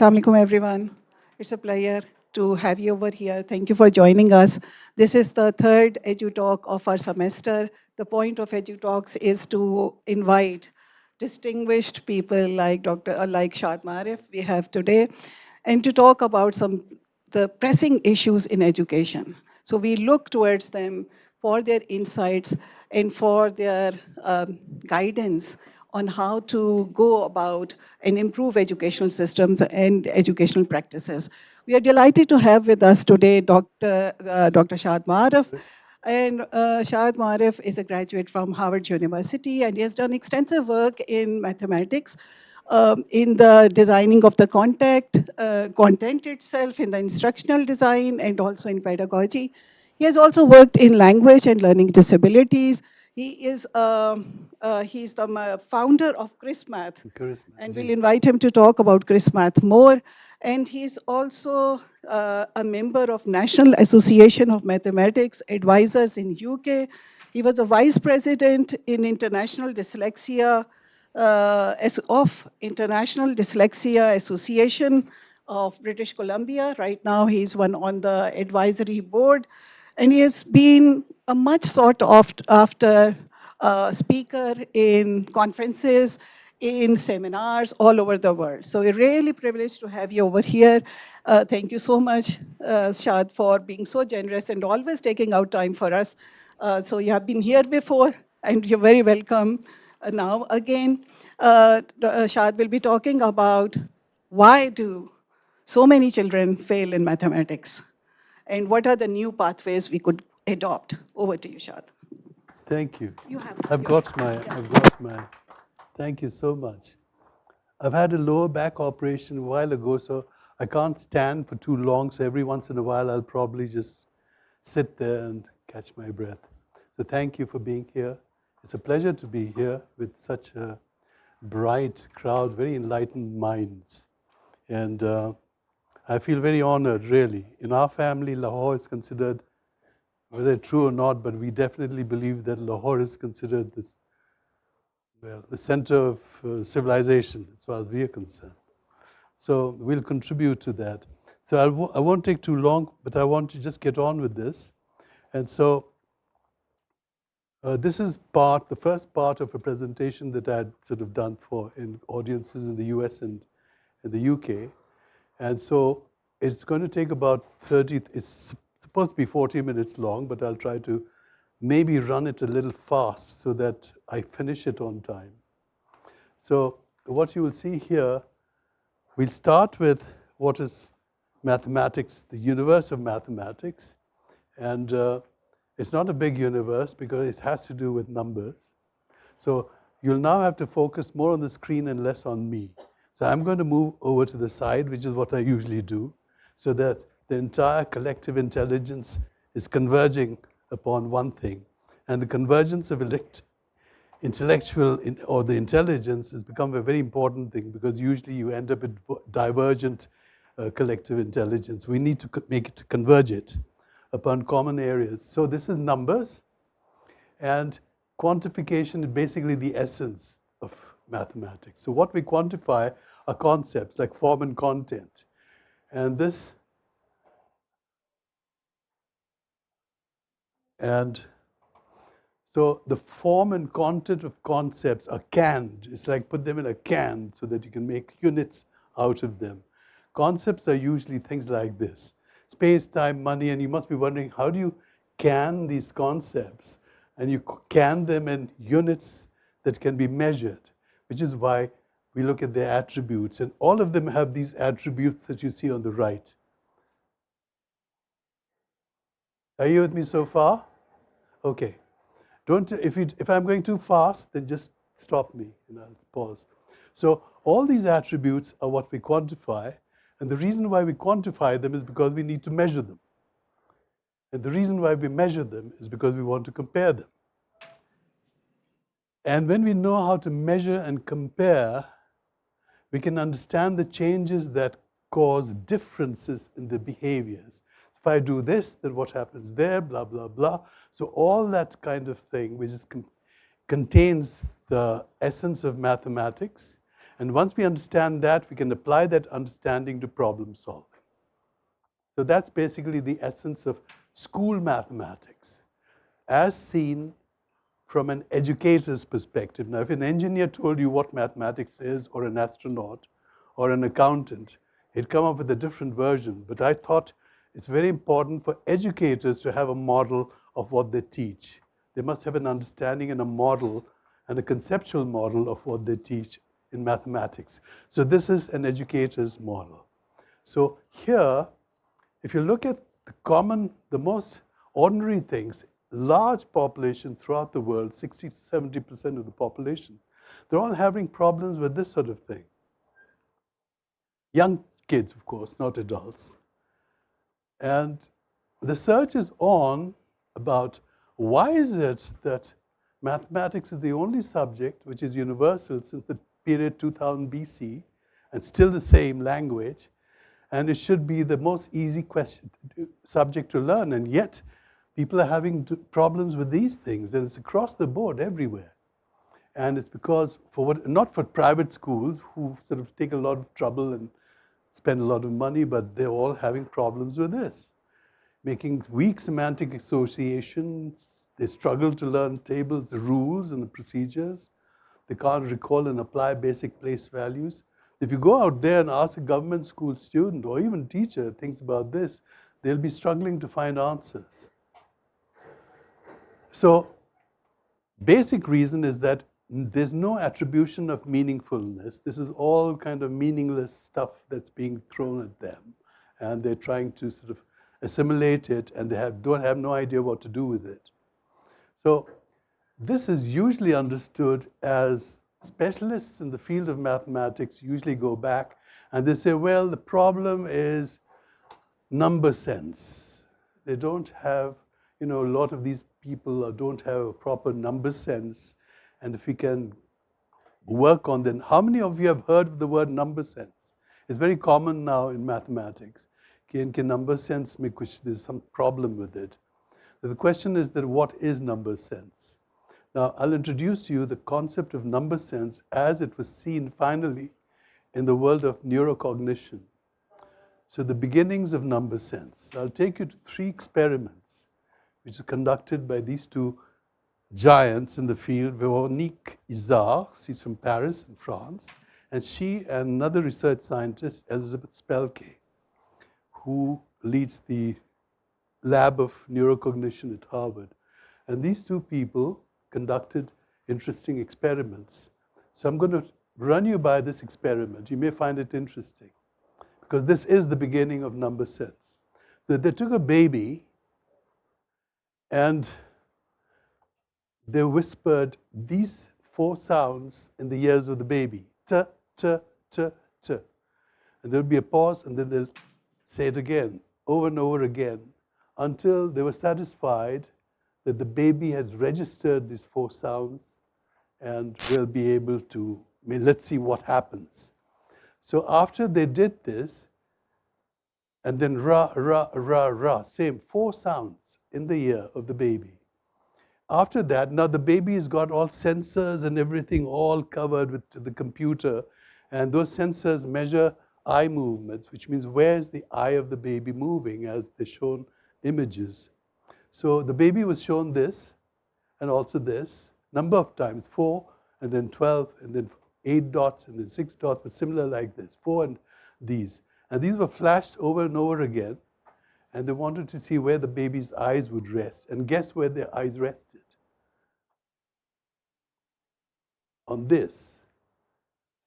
Assalamu alaikum, everyone. It's a pleasure to have you over here. Thank you for joining us. This is the third EduTalk of our semester. The point of EduTalks is to invite distinguished people like like Shad Marif we have today, and to talk about the pressing issues in education. So we look towards them for their insights and for their guidance on how to go about and improve educational systems and educational practices. We are delighted to have with us today Dr. Shad Marif. And Shahid Marif is a graduate from Harvard University, and he has done extensive work in mathematics, in the designing of the content itself, in the instructional design, and also in pedagogy. He has also worked in language and learning disabilities. He's the founder of CRISMath, and we'll invite him to talk about CRISMath more. And he's also a member of National Association of Mathematics Advisors in UK. He was a vice president in International Dyslexia of International Dyslexia Association of British Columbia. Right now, he's one on the advisory board, and he has been a much sought after speaker in conferences, in seminars all over the world. So we're really privileged to have you over here. Thank you so much, Shad, for being so generous and always taking out time for us. So you have been here before, and you're very welcome now again. Shad will be talking about why do so many children fail in mathematics, and what are the new pathways we could adopt. Over to you, Shad. Thank you. You have. I've got my, thank you so much. I've had a lower back operation a while ago, so I can't stand for too long. So every once in a while, I'll probably just sit there and catch my breath. So thank you for being here. It's a pleasure to be here with such a bright crowd, very enlightened minds. And I feel very honored, really. In our family, Lahore is considered, whether true or not, but we definitely believe that Lahore is considered this, well, the center of civilization, as far as we are concerned. So we'll contribute to that. So I won't take too long, but I want to just get on with this. And so this is the first part of a presentation that I had sort of done for in audiences in the US and in the UK. And so it's going to take about 30, it's supposed to be 40 minutes long, but I'll try to maybe run it a little fast so that I finish it on time. So what you will see here, we'll start with what is mathematics, the universe of mathematics. And it's not a big universe because it has to do with numbers. So you'll now have to focus more on the screen and less on me. So I'm going to move over to the side, which is what I usually do, so that the entire collective intelligence is converging upon one thing. And the convergence of intellectual or the intelligence has become a very important thing because usually you end up with divergent collective intelligence. We need to make it to converge it upon common areas. So this is numbers, and quantification is basically the essence of mathematics. So what we quantify are concepts like form and content. And so the form and content of concepts are canned. It's like put them in a can so that you can make units out of them. Concepts are usually things like this: space, time, money, and you must be wondering, how do you can these concepts? And you can them in units that can be measured, which is why we look at their attributes. And all of them have these attributes that you see on the right. Are you with me so far? Okay. If I'm going too fast, then just stop me and I'll pause. So all these attributes are what we quantify. And the reason why we quantify them is because we need to measure them. And the reason why we measure them is because we want to compare them. And when we know how to measure and compare, we can understand the changes that cause differences in the behaviors. If I do this, then what happens there, blah, blah, blah. So all that kind of thing, which contains the essence of mathematics, And once we understand that, we can apply that understanding to problem solving. So that's basically the essence of school mathematics, as seen from an educator's perspective. Now, if an engineer told you what mathematics is, or an astronaut, or an accountant, he'd come up with a different version. But I thought it's very important for educators to have a model of what they teach. They must have an understanding and a model and a conceptual model of what they teach in mathematics. So this is an educator's model. So here, if you look at the most ordinary things, large populations throughout the world, 60 to 70% of the population, they're all having problems with this sort of thing. Young kids, of course, not adults. And the search is on about why is it that mathematics is the only subject which is universal since the period 2000 BC and still the same language, and it should be the most easy subject to learn, and yet people are having problems with these things, and it's across the board everywhere. And it's because, not for private schools who sort of take a lot of trouble and spend a lot of money, but they're all having problems with this. Making weak semantic associations, they struggle to learn tables, the rules and the procedures. They can't recall and apply basic place values. If you go out there and ask a government school student or even teacher things about this, they'll be struggling to find answers. So, basic reason is that there's no attribution of meaningfulness. This is all kind of meaningless stuff that's being thrown at them. And they're trying to sort of assimilate it, and they don't have no idea what to do with it. So this is usually understood as specialists in the field of mathematics usually go back and they say, well, the problem is number sense. They don't have, a lot of these people don't have a proper number sense. And if we can work on them, how many of you have heard of the word number sense? It's very common now in mathematics. Can number sense make, there's some problem with it. The question is that what is number sense? Now, I'll introduce to you the concept of number sense as it was seen finally in the world of neurocognition. So the beginnings of number sense. I'll take you to 3 experiments which are conducted by these 2 giants in the field, Véronique Izard, she's from Paris in France, and she and another research scientist, Elizabeth Spelke, who leads the lab of neurocognition at Harvard. And these 2 people conducted interesting experiments. So I'm going to run you by this experiment. You may find it interesting, because this is the beginning of number sense. So they took a baby and they whispered these 4 sounds in the ears of the baby. T, t, t, t. And there'll be a pause, and then they'll say it again, over and over again, until they were satisfied that the baby has registered these 4 sounds and will be able to, let's see what happens. So after they did this, and then ra, ra, ra, ra, same 4 sounds in the ear of the baby. After that, now the baby has got all sensors and everything all covered with the computer, and those sensors measure eye movements, which means where's the eye of the baby moving as they're shown images. So the baby was shown this, and also this, number of times, 4, and then 12, and then 8 dots, and then 6 dots, but similar like this, 4 and these. And these were flashed over and over again, and they wanted to see where the baby's eyes would rest. And guess where their eyes rested? On this.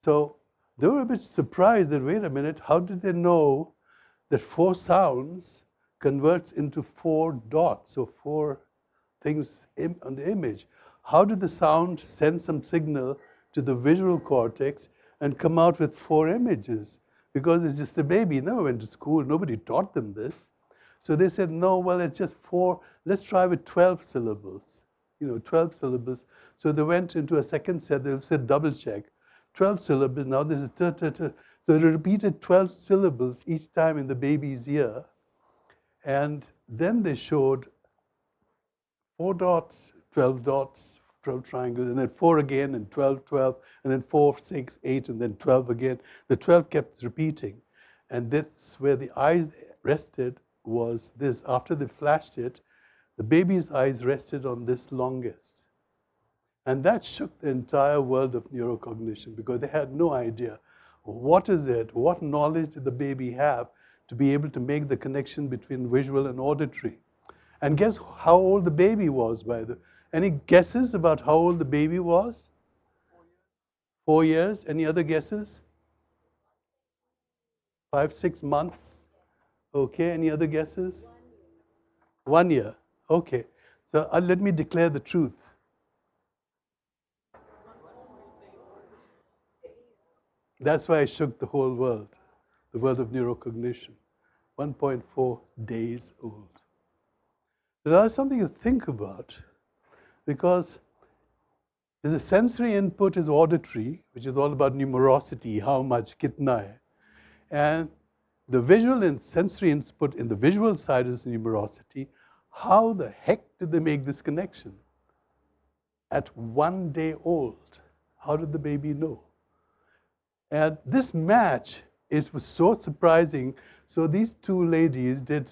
So they were a bit surprised that, wait a minute, how did they know that 4 sounds converts into 4 dots, so 4 things on the image? How did the sound send some signal to the visual cortex and come out with 4 images? Because it's just a baby, never went to school, nobody taught them this. So they said, no, well, it's just 4, let's try with 12 syllables. 12 syllables. So they went into a second set, they said double check. 12 syllables, now this is ta, ta, ta. So they repeated 12 syllables each time in the baby's ear. And then they showed 4 dots, 12 dots, 12 triangles, and then 4 again, and 12, 12, and then 4, 6, 8, and then 12 again. The 12 kept repeating. And that's where the eyes rested, was this. After they flashed it, the baby's eyes rested on this longest. And that shook the entire world of neurocognition, because they had no idea. What is it? What knowledge did the baby have to be able to make the connection between visual and auditory? And guess how old the baby was, by the way? Any guesses about how old the baby was? 4 years. Any other guesses? 5, 6 months. Okay, any other guesses? 1 year. Okay. So let me declare the truth. That's why I shook the whole world, the world of neurocognition. 1.4 days old. So that's something to think about, because the sensory input is auditory, which is all about numerosity, how much, kitna hai. And the visual and sensory input in the visual side is numerosity. How the heck did they make this connection? At 1 day old, how did the baby know? And this match, it was so surprising. So these two ladies did,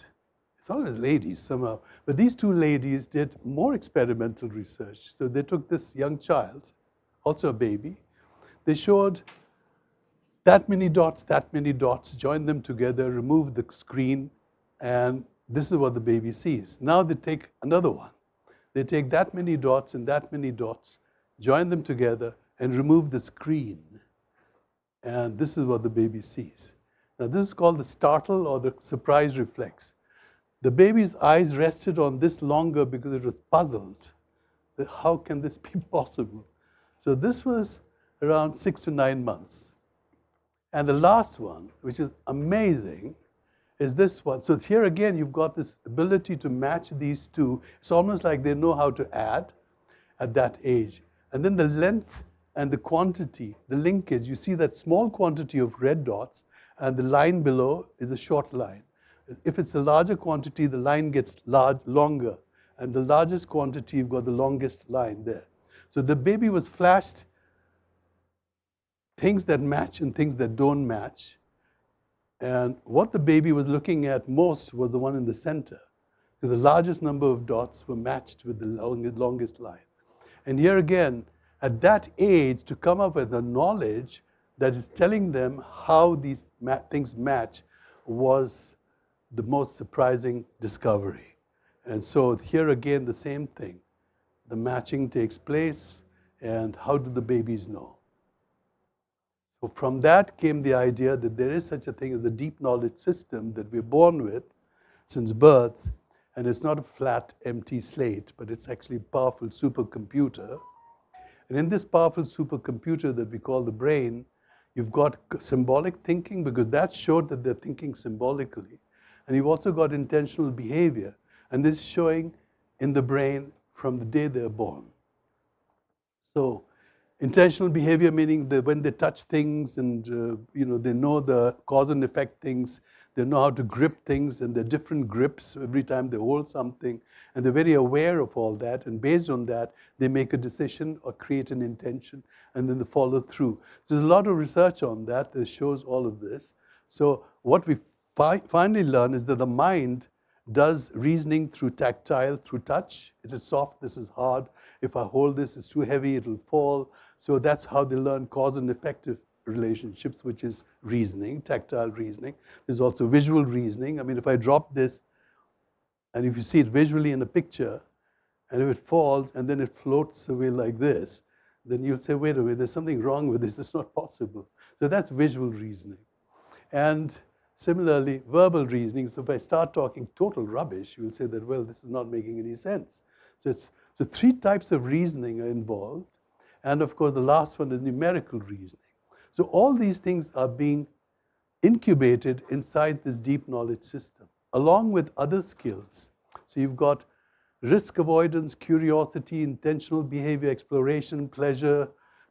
it's always ladies somehow, but these two ladies did more experimental research. So they took this young child, also a baby. They showed that many dots, join them together, remove the screen, and this is what the baby sees. Now they take another one. They take that many dots and that many dots, join them together, and remove the screen. And this is what the baby sees. Now this is called the startle or the surprise reflex. The baby's eyes rested on this longer because it was puzzled. How can this be possible? So this was around 6 to 9 months. And the last one, which is amazing, is this one. So here again, you've got this ability to match these two. It's almost like they know how to add at that age. And then the length and the quantity, the linkage, you see that small quantity of red dots, and the line below is a short line. If it's a larger quantity, the line gets longer. And the largest quantity, you've got the longest line there. So the baby was flashed things that match and things that don't match. And what the baby was looking at most was the one in the center, because the largest number of dots were matched with the longest line. And here again, at that age, to come up with a knowledge that is telling them how these things match was the most surprising discovery. And so here again, the same thing. The matching takes place, and how do the babies know? So from that came the idea that there is such a thing as the deep knowledge system that we're born with since birth, and it's not a flat, empty slate, but it's actually a powerful supercomputer. And in this powerful supercomputer that we call the brain, you've got symbolic thinking, because that showed that they're thinking symbolically. And you've also got intentional behavior, and this is showing in the brain from the day they're born. So intentional behavior meaning that when they touch things and they know the cause and effect things, they know how to grip things, and there are different grips every time they hold something, and they're very aware of all that, and based on that, they make a decision or create an intention, and then they follow through. So there's a lot of research on that that shows all of this. So what we finally learn is that the mind does reasoning through tactile, through touch. It is soft, this is hard. If I hold this, it's too heavy, it'll fall. So that's how they learn cause and effective relationships, which is reasoning, tactile reasoning. There's also visual reasoning. I mean, if I drop this, and if you see it visually in a picture, and if it falls and then it floats away like this, then you'll say, wait a minute, there's something wrong with this, it's not possible. So that's visual reasoning. And similarly, verbal reasoning. So if I start talking total rubbish, you will say that, well, this is not making any sense. So 3 types of reasoning are involved. And of course, the last one is numerical reasoning. So all these things are being incubated inside this deep knowledge system, along with other skills. So you've got risk avoidance, curiosity, intentional behavior, exploration, pleasure,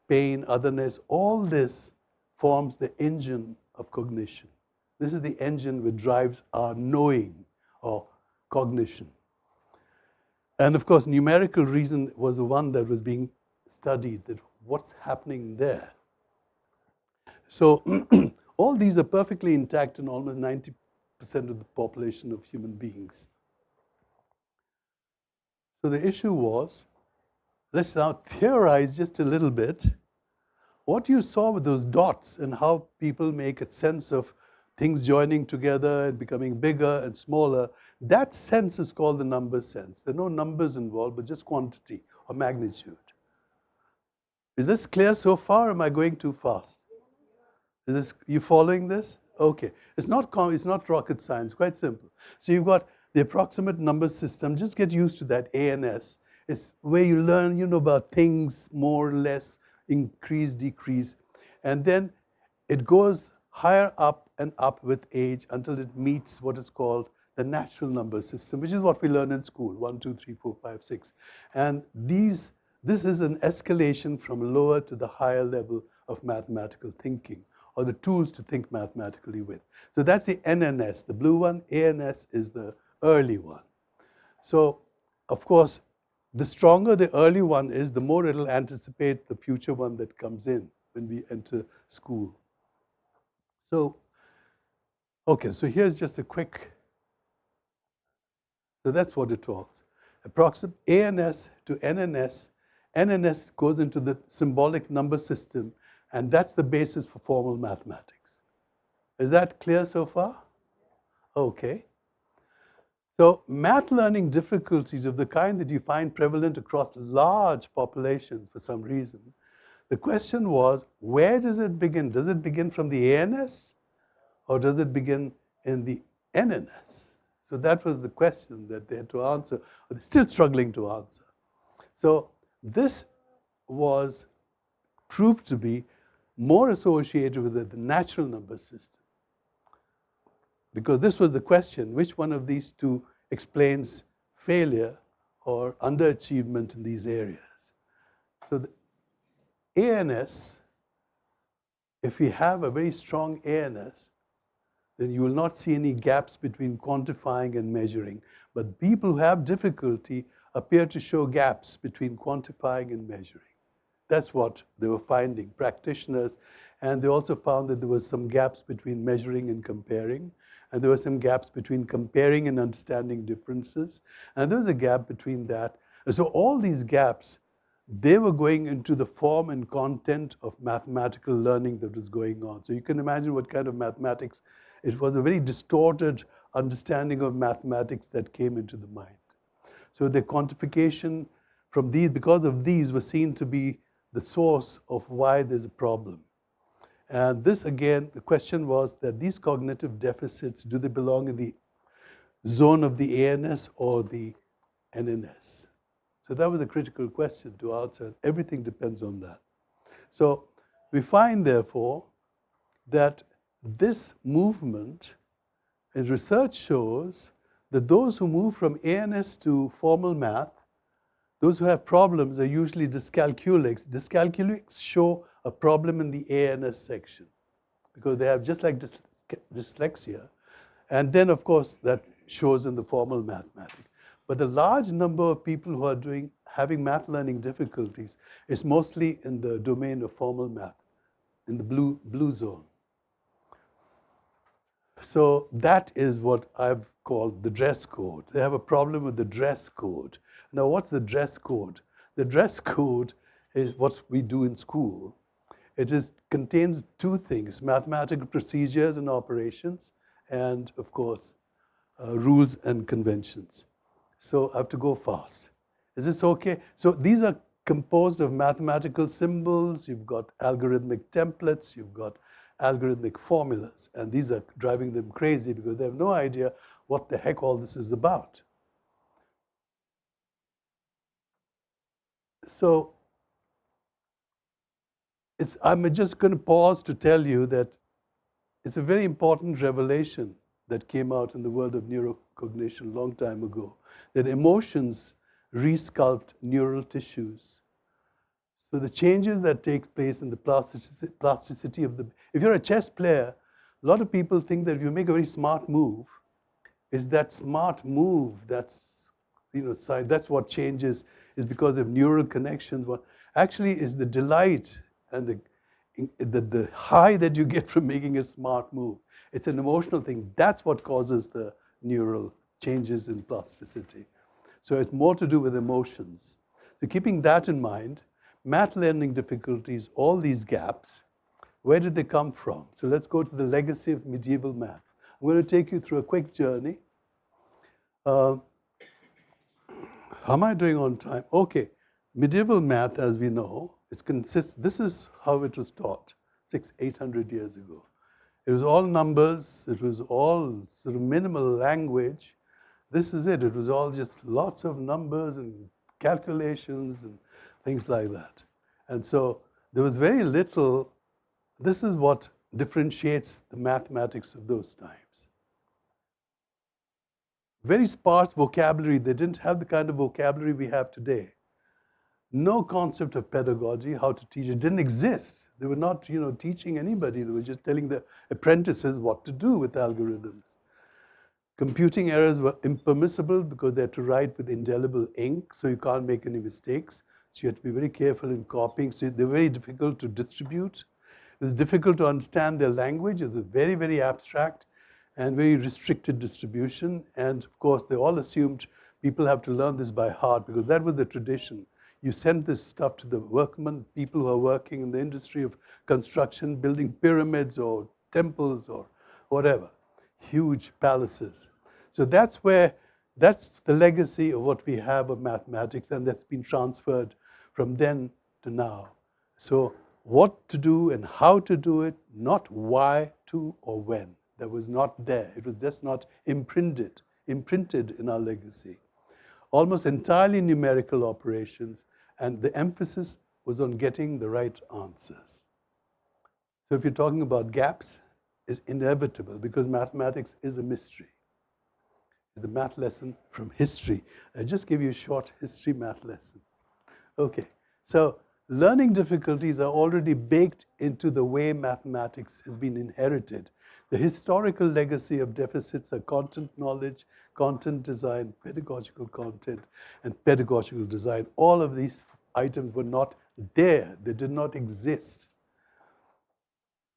pain, otherness. All this forms the engine of cognition. This is the engine which drives our knowing or cognition. And of course, numerical reason was the one that was being studied, that what's happening there. So all these are perfectly intact in almost 90% of the population of human beings. So the issue was, let's now theorize just a little bit. What you saw with those dots and how people make a sense of things joining together and becoming bigger and smaller, that sense is called the number sense. There are no numbers involved, but just quantity or magnitude. Is this clear so far, or am I going too fast? Is this, you following this? Okay. It's not rocket science, quite simple. So you've got the approximate number system. Just get used to that, ANS. It's where you learn, about things more or less, increase, decrease. And then it goes higher up and up with age until it meets what is called the natural number system, which is what we learn in school, 1, 2, 3, 4, 5, 6. And this is an escalation from lower to the higher level of mathematical thinking, or the tools to think mathematically with. So that's the NNS, the blue one. ANS is the early one. So, of course, the stronger the early one is, the more it'll anticipate the future one that comes in when we enter school. So, okay, so here's just a quick, so that's what it was. Approximate ANS to NNS. NNS goes into the symbolic number system, and that's the basis for formal mathematics. Is that clear so far? Okay. So math learning difficulties of the kind that you find prevalent across large populations for some reason, the question was, where does it begin? Does it begin from the ANS, or does it begin in the NNS? So that was the question that they had to answer, or they're still struggling to answer. So this was proved to be more associated with the natural number system. Because this was the question, which one of these two explains failure or underachievement in these areas? So the ANS, if we have a very strong ANS, then you will not see any gaps between quantifying and measuring. But people who have difficulty appear to show gaps between quantifying and measuring. That's what they were finding, practitioners. And they also found that there was some gaps between measuring and comparing. And there were some gaps between comparing and understanding differences. And there was a gap between that. And so all these gaps, they were going into the form and content of mathematical learning that was going on. So you can imagine what kind of mathematics. It was a very distorted understanding of mathematics that came into the mind. So the quantification from these, because of these, was seen to be the source of why there's a problem. And this, again, the question was that these cognitive deficits, do they belong in the zone of the ANS or the NNS? So that was a critical question to answer. Everything depends on that. So we find, therefore, that this movement, and research shows that those who move from ANS to formal math, those who have problems are usually dyscalculics. Dyscalculics show a problem in the ANS section because they have just like dyslexia. And then, of course, that shows in the formal mathematics. But the large number of people who are having math learning difficulties is mostly in the domain of formal math, in the blue zone. So that is what I've called the dress code. They have a problem with the dress code. Now, what's the dress code? The dress code is what we do in school. It contains two things: mathematical procedures and operations, and of course, rules and conventions. So I have to go fast. Is this okay? So these are composed of mathematical symbols. You've got algorithmic templates. You've got algorithmic formulas. And these are driving them crazy because they have no idea what the heck all this is about. So I'm just going to pause to tell you that it's a very important revelation that came out in the world of neurocognition a long time ago, that emotions resculpt neural tissues. So the changes that take place in the plasticity of the... If you're a chess player, a lot of people think that if you make a very smart move, it's that smart move that's science. That's what changes, is because of neural connections. What actually is the delight and the high that you get from making a smart move. It's an emotional thing. That's what causes the neural changes in plasticity. So it's more to do with emotions. So keeping that in mind, math learning difficulties, all these gaps, where did they come from? So let's go to the legacy of medieval math. I'm going to take you through a quick journey. Uh, how am I doing on time? Okay. Medieval math, as we know, this is how it was taught 800 years ago. It was all numbers. It was all sort of minimal language. This is it. It was all just lots of numbers and calculations and things like that. And so there was very little. This is what differentiates the mathematics of those times. Very sparse vocabulary. They didn't have the kind of vocabulary we have today. No concept of pedagogy, how to teach. It didn't exist. They were not, teaching anybody. They were just telling the apprentices what to do with algorithms. Computing errors were impermissible because they had to write with indelible ink, so you can't make any mistakes. So you had to be very careful in copying. So they're very difficult to distribute. It was difficult to understand their language. It was very, very abstract and very restricted distribution. And of course, they all assumed people have to learn this by heart because that was the tradition. You sent this stuff to the workmen, people who are working in the industry of construction, building pyramids or temples or whatever, huge palaces. So that's the legacy of what we have of mathematics, and that's been transferred from then to now. So what to do and how to do it, not why to or when. That was not there. It was just not imprinted in our legacy. Almost entirely numerical operations, and the emphasis was on getting the right answers. So if you're talking about gaps, it's inevitable because mathematics is a mystery. The math lesson from history. I just give you a short history math lesson. Okay, so learning difficulties are already baked into the way mathematics has been inherited. The historical legacy of deficits are content knowledge, content design, pedagogical content, and pedagogical design. All of these items were not there. They did not exist.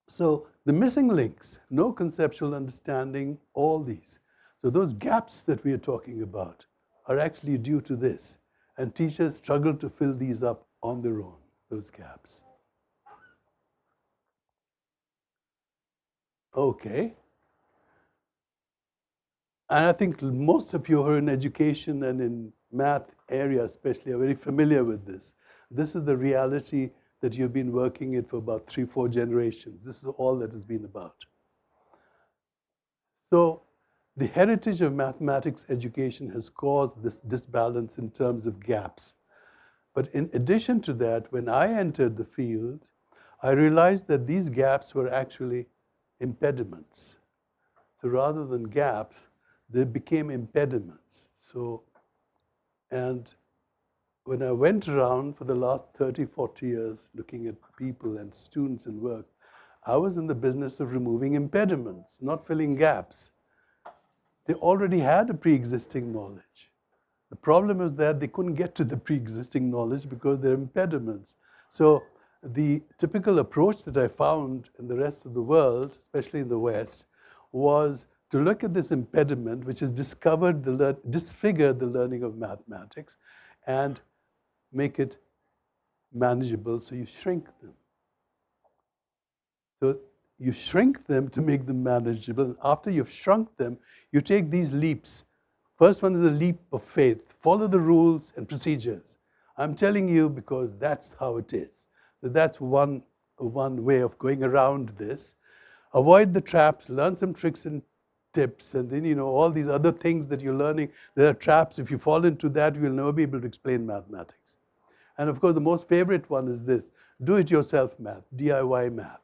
So the missing links, no conceptual understanding, all these. So those gaps that we are talking about are actually due to this. And teachers struggle to fill these up on their own, those gaps. Okay. And I think most of you who are in education and in math area especially are very familiar with this. This is the reality that you've been working in for about 3-4 generations. This is all that has been about. So the heritage of mathematics education has caused this disbalance in terms of gaps. But in addition to that, when I entered the field, I realized that these gaps were actually impediments. So rather than gaps, they became impediments. And when I went around for the last 30, 40 years looking at people and students and work, I was in the business of removing impediments, not filling gaps. They already had a pre-existing knowledge. The problem is that they couldn't get to the pre-existing knowledge because there are impediments. So the typical approach that I found in the rest of the world, especially in the West, was to look at this impediment, which has disfigured the learning of mathematics, and make it manageable, so you shrink them. So you shrink them to make them manageable. After you've shrunk them, you take these leaps. First one is a leap of faith. Follow the rules and procedures. I'm telling you because that's how it is. So that's one way of going around this. Avoid the traps, learn some tricks and tips, and then, all these other things that you're learning, there are traps. If you fall into that, you'll never be able to explain mathematics. And of course, the most favorite one is this, do-it-yourself math, DIY math.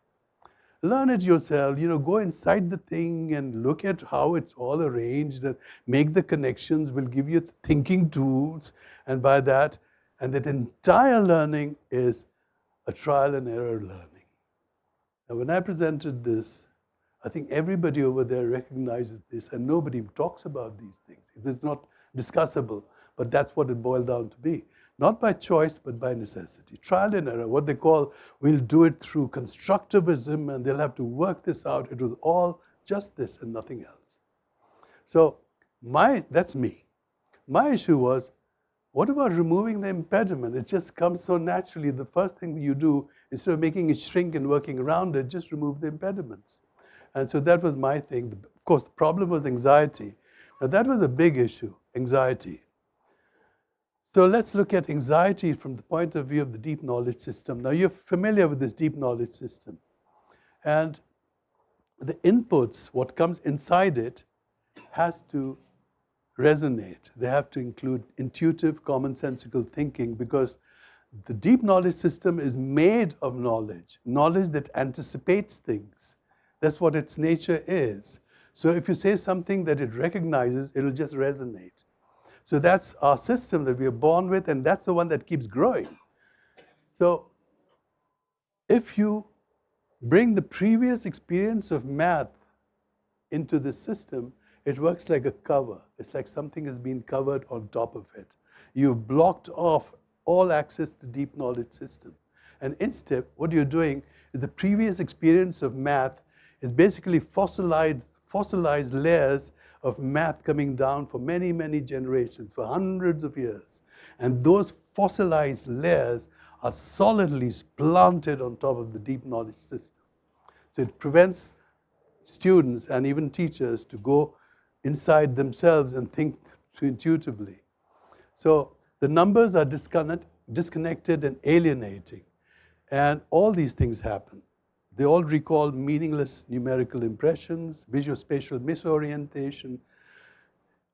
Learn it yourself, go inside the thing and look at how it's all arranged and make the connections, will give you thinking tools. And by that, and that entire learning is a trial and error learning. Now, when I presented this, I think everybody over there recognizes this and nobody talks about these things. It's not discussable. but that's what it boiled down to be. Not by choice, but by necessity. Trial and error, what they call, we'll do it through constructivism and they'll have to work this out. It was all just this and nothing else. So that's me. My issue was, what about removing the impediment? It just comes so naturally. The first thing you do, instead of making it shrink and working around it, just remove the impediments. And so that was my thing. Of course, the problem was anxiety. Now that was a big issue, anxiety. So let's look at anxiety from the point of view of the deep knowledge system. Now you're familiar with this deep knowledge system. And the inputs, what comes inside it, has to resonate. They have to include intuitive, commonsensical thinking, because the deep knowledge system is made of knowledge, knowledge that anticipates things. That's what its nature is. So if you say something that it recognizes, it'll just resonate. So that's our system that we are born with, and that's the one that keeps growing. So if you bring the previous experience of math into the system, it works like a cover. It's like something has been covered on top of it. You've blocked off all access to deep knowledge system. And instead, what you're doing is the previous experience of math is basically fossilized layers of math coming down for many, many generations, for hundreds of years. And those fossilized layers are solidly planted on top of the deep knowledge system. So it prevents students and even teachers to go inside themselves and think intuitively. So the numbers are disconnected and alienating. And all these things happen. They all recall meaningless numerical impressions, visuospatial misorientation,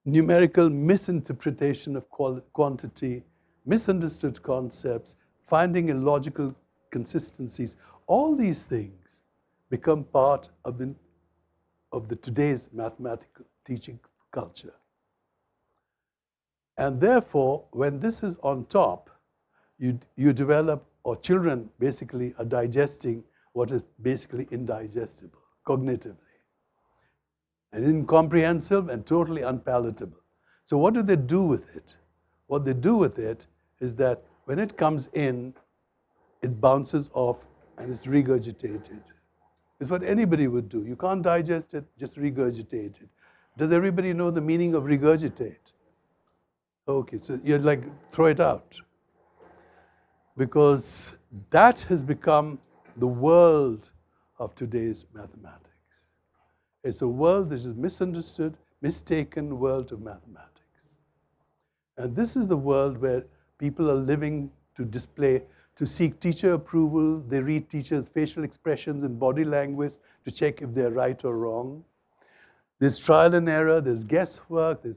numerical misinterpretation of quantity, misunderstood concepts, finding illogical consistencies. All these things become part of the today's mathematical teaching culture. And therefore, when this is on top, you develop, or children basically are digesting what is basically indigestible, cognitively, and incomprehensible and totally unpalatable. So what do they do with it? What they do with it is that when it comes in, it bounces off and it's regurgitated. It's what anybody would do. You can't digest it, just regurgitate it. Does everybody know the meaning of regurgitate? Okay, so you're like, throw it out. Because that has become the world of today's mathematics. It's a world that is misunderstood, mistaken world of mathematics. And this is the world where people are living to display, to seek teacher approval. They read teachers' facial expressions and body language to check if they're right or wrong. There's trial and error, there's guesswork, there's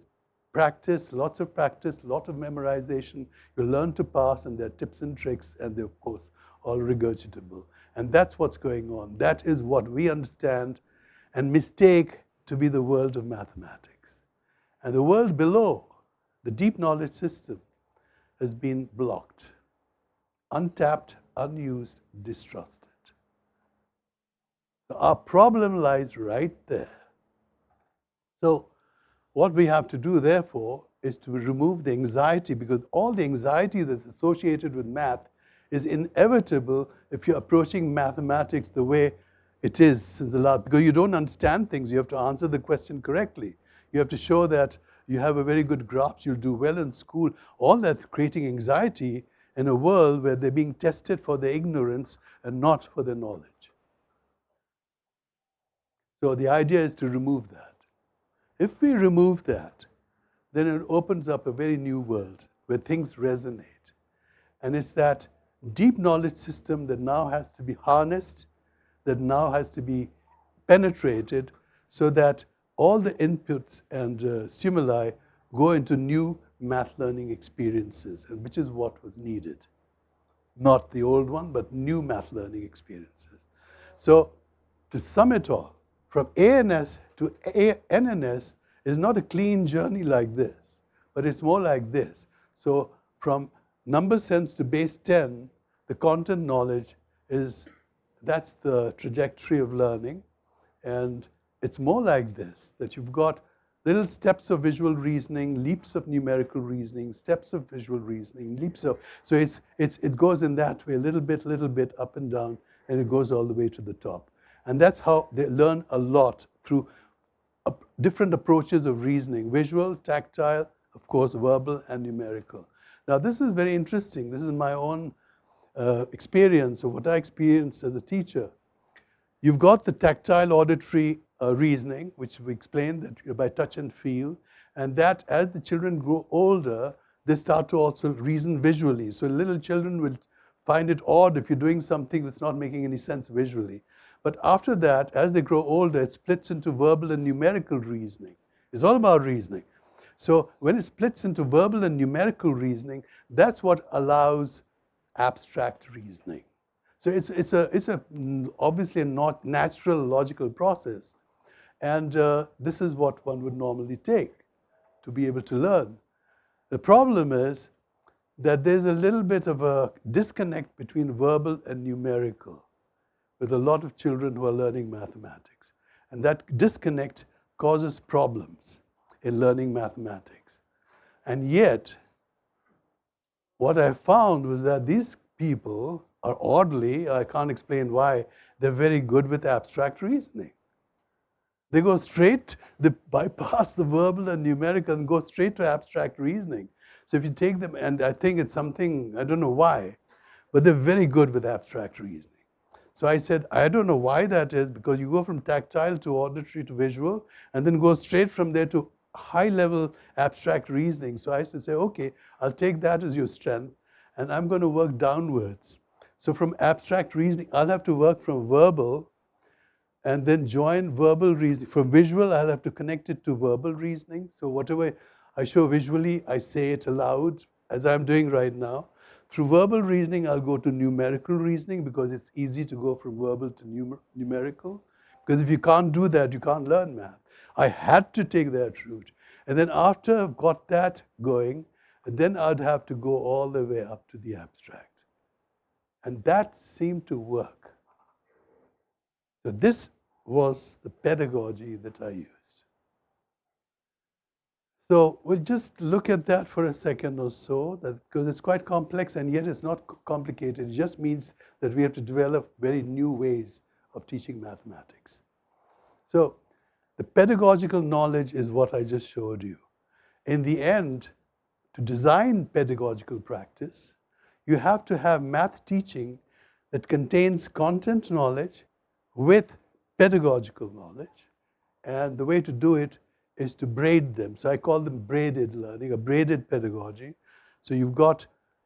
practice, lots of practice, lot of memorization. You learn to pass, and there are tips and tricks, and they're, of course, all regurgitable. And that's what's going on. That is what we understand and mistake to be the world of mathematics. And the world below, the deep knowledge system, has been blocked, untapped, unused, distrusted. So our problem lies right there. So what we have to do, therefore, is to remove the anxiety, because all the anxiety that's associated with math is inevitable if you're approaching mathematics the way it is since the last, because you don't understand things. You have to answer the question correctly. You have to show that you have a very good grasp, you'll do well in school. All that creating anxiety in a world where they're being tested for their ignorance and not for their knowledge. So the idea is to remove that. If we remove that, then it opens up a very new world where things resonate. And it's that deep knowledge system that now has to be harnessed, that now has to be penetrated, so that all the inputs and stimuli go into new math learning experiences, and which is what was needed. Not the old one, but new math learning experiences. So to sum it all, from ANS to NNS is not a clean journey like this, but it's more like this. So from number sense to base 10, the content knowledge that's the trajectory of learning. And it's more like this, that you've got little steps of visual reasoning, leaps of numerical reasoning, steps of visual reasoning, leaps of, so it goes in that way, little bit, up and down, and it goes all the way to the top. And that's how they learn a lot through different approaches of reasoning, visual, tactile, of course, verbal and numerical. Now, this is very interesting. This is my own experience of what I experienced as a teacher. You've got the tactile auditory reasoning, which we explained that by touch and feel, and that as the children grow older, they start to also reason visually. So little children will find it odd if you're doing something that's not making any sense visually. But after that, as they grow older, it splits into verbal and numerical reasoning. It's all about reasoning. So when it splits into verbal and numerical reasoning, that's what allows abstract reasoning. So it's obviously a not natural logical process. And this is what one would normally take to be able to learn. The problem is that there's a little bit of a disconnect between verbal and numerical with a lot of children who are learning mathematics. And that disconnect causes problems in learning mathematics. And yet, what I found was that these people are oddly, I can't explain why, they're very good with abstract reasoning. They go straight, they bypass the verbal and numerical and go straight to abstract reasoning. So if you take them, and I think it's something, I don't know why, but they're very good with abstract reasoning. So I said, I don't know why that is, because you go from tactile to auditory to visual, and then go straight from there to high-level abstract reasoning. So I used to say, okay, I'll take that as your strength, and I'm going to work downwards. So from abstract reasoning, I'll have to work from verbal, and then join verbal reasoning. From visual, I'll have to connect it to verbal reasoning. So whatever I show visually, I say it aloud, as I'm doing right now. Through verbal reasoning, I'll go to numerical reasoning because it's easy to go from verbal to numerical. Because if you can't do that, you can't learn math. I had to take that route. And then after I've got that going, then I'd have to go all the way up to the abstract. And that seemed to work. So this was the pedagogy that I used. So we'll just look at that for a second or so, because it's quite complex and yet it's not complicated. It just means that we have to develop very new ways of teaching mathematics. So the pedagogical knowledge is what I just showed you. In the end, to design pedagogical practice, you have to have math teaching that contains content knowledge with pedagogical knowledge. And the way to do it is to braid them. So I call them braided learning, a braided pedagogy. So you've got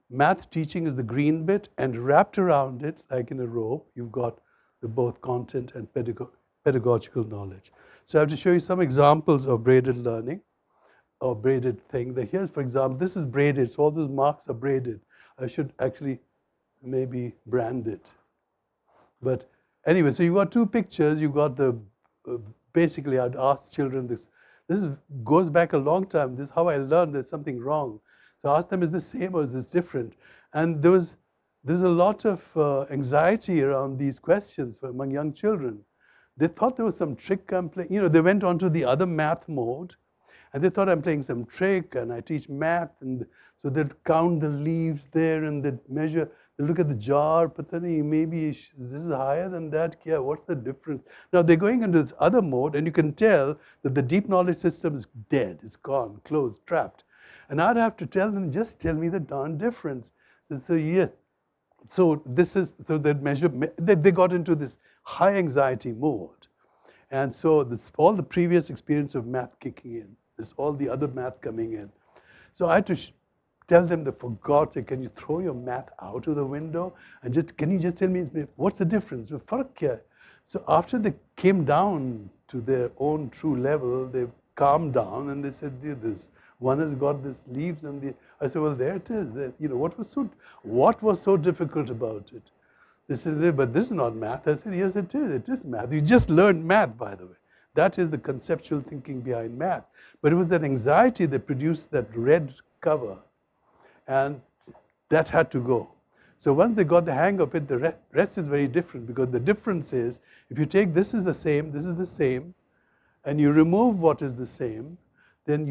math teaching is the green bit, and wrapped around it, like in a rope, you've got the both content and pedagogical knowledge. So I have to show you some examples of braided learning or braided thing. Here's, for example, this is braided, so all those marks are braided. I should actually maybe brand it. But anyway, so you've got two pictures. You've got the, basically I'd ask children this. This goes back a long time. This is how I learned there's something wrong. So I asked them, is this same or is this different? And there's a lot of anxiety around these questions among young children. They thought there was some trick I'm playing. You know, they went on to the other math mode, and they thought I'm playing some trick, and I teach math, and so they'd count the leaves there, and they'd measure, they look at the jar, but then maybe this is higher than that. Yeah, what's the difference? Now they're going into this other mode, and you can tell that the deep knowledge system is dead, it's gone, closed, trapped. And I'd have to tell them, just tell me the darn difference. So yeah, so this is, so they'd measure, they got into this high anxiety mode. And so this, all the previous experience of math kicking in, this all the other math coming in. So I had to tell them that, for God's sake, can you throw your math out of the window? And just, can you just tell me, what's the difference? So after they came down to their own true level, they calmed down and they said, this one has got this leaves and the, I said, well, there it is. You know, what was so difficult about it? They said, but this is not math. I said, yes, it is math. You just learned math, by the way. That is the conceptual thinking behind math. But it was that anxiety that produced that red cover. And that had to go. So once they got the hang of it, the rest is very different, because the difference is, if you take this is the same, and you remove what is the same, then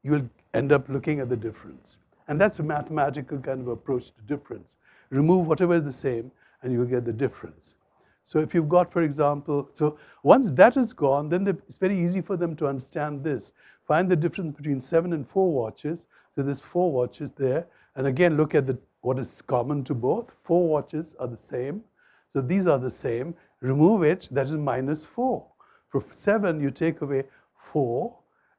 you'll end up looking at the difference. And that's a mathematical kind of approach to difference. Remove whatever is the same, and you'll get the difference. So if you've got, for example, so once that is gone, then it's very easy for them to understand this. Find the difference between 7 and 4 watches. So there's 4 watches there. And again, look at what is common to both. 4 watches are the same. So these are the same. Remove it, that is -4. For 7, you take away 4,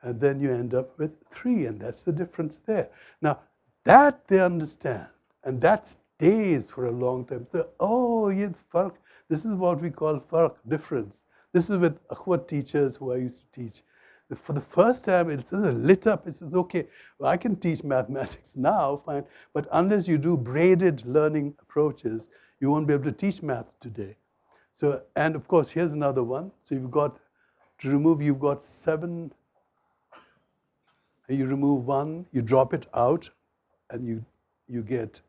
and then you end up with 3, and that's the difference there. Now, that they understand, and that stays for a long time. So, oh, yeah, farq. This is what we call farq, difference. This is with akhwat teachers who I used to teach. For the first time, it's lit up. It says, okay, well, I can teach mathematics now, fine, but unless you do braided learning approaches, you won't be able to teach math today. So, and of course, here's another one. So you've got, to remove, you've got 7, and you remove 1, you drop it out, and you get